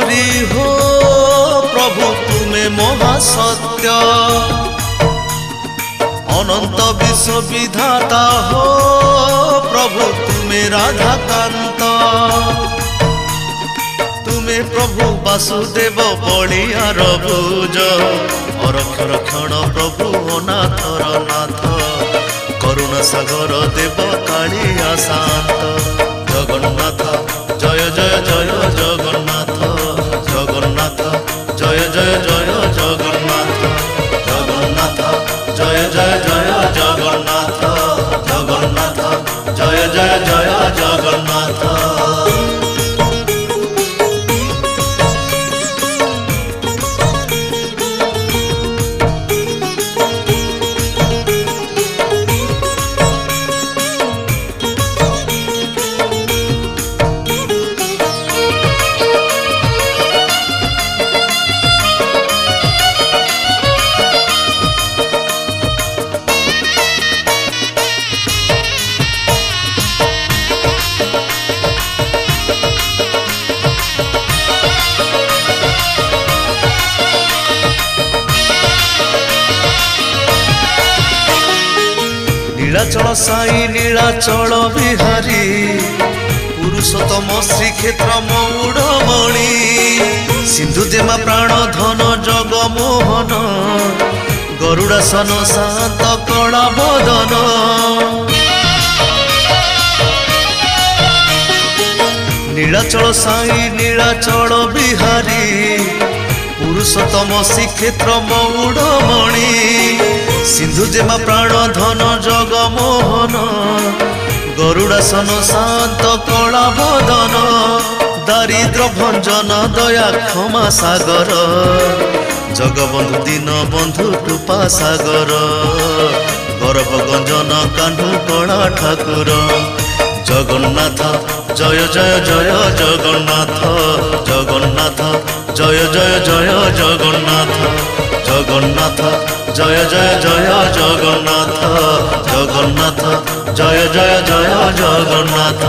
हरि हो प्रभु तुमे महासत्य अनंत विश्व विधाता हो प्रभु तुमे राधाकांत तुमे प्रभु वासुदेव बलियार भुज अरक्षर क्षण प्रभु अनाथर नाथ करुणा सागर देव कालिया शांत जगन्नाथ जय जय जय जगन्नाथ जगन्नाथ जय जय जय जगन्नाथ जगन्नाथ जय जय जय जगन्नाथ जगन्नाथ जय जय जय जगन्नाथ। नीलाचल साई नीलाचल बिहारी पुरुषोत्तम श्रीक्षेत्र मौड़मणि सिंधुदेमा प्राण धन जगमोहन गरुड़ासन शांत कला बदन नीलाचल साई नीलाचल बिहारी पुरुषोत्तम श्रीक्षेत्र मौड़मणि सिंधुदेमा प्राण धन जगमोहन गरुड़ासन शांत कला बदन दारिद्र भंजन दया क्षमा सागर जगबंधु दीन बंधु कृपा सागर गौरव गंजन कान्हू कला ठाकुर जगन्नाथ जय जय जय जगन्नाथ जगन्नाथ जय जय जय जगन्नाथ जगन्नाथ जय जय जय जगन्नाथ जगन्नाथ जय जय जय जगन्नाथ।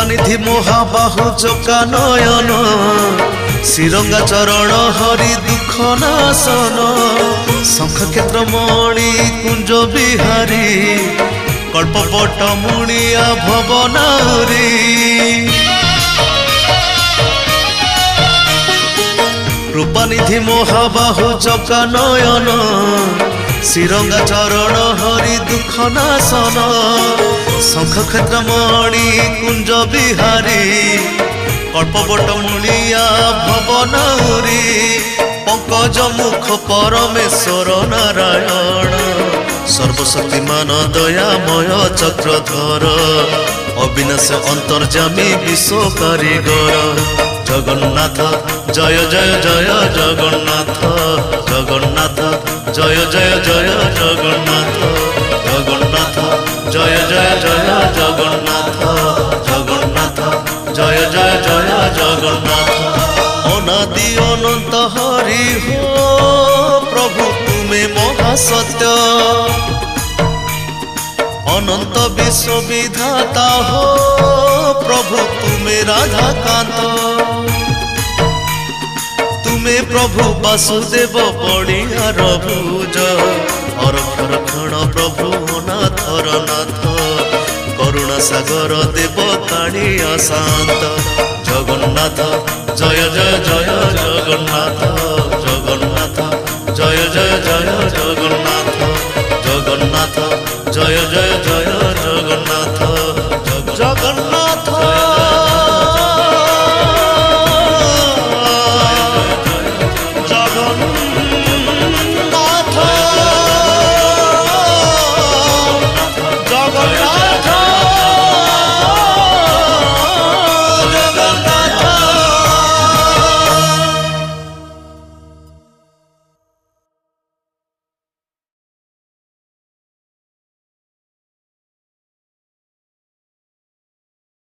निधि महाबाहु चका नयन श्रीरंगा चरण हरि दुख नाशन शंख क्षेत्र मणि कुंज बिहारी कल्पपट मुनिया भवनारी रूपानिधि महाबाहु चका नयन श्रीरंगा चरण हरि दुख नाशन शंख क्षेत्र मणि कुंज बिहारी कल्पवट मुनिया भवनारी पंकज मुख परमेश्वर नारायण सर्वशक्तिमान दयामय चक्रधर अविनाश अंतर्जामी विश्व कारीगर जगन्नाथ जय जय जय जगन्नाथ जगन्नाथ जय जय जय जगन्नाथ जगन्नाथ जय जय जय जगन्नाथ जगन्नाथ जय जय जय जगन्नाथ। अनादि अनंत हरि हो प्रभु तुमे महासत्य अनंत विश्व विधाता हो प्रभु तुमे राधाकांत तुमे प्रभु वासुदेव बलियार भुज अरक्षर क्षण प्रभु अनाथर नाथ करुणा सागर देव कालिया शांत जगन्नाथ जय जय जय जगन्नाथ।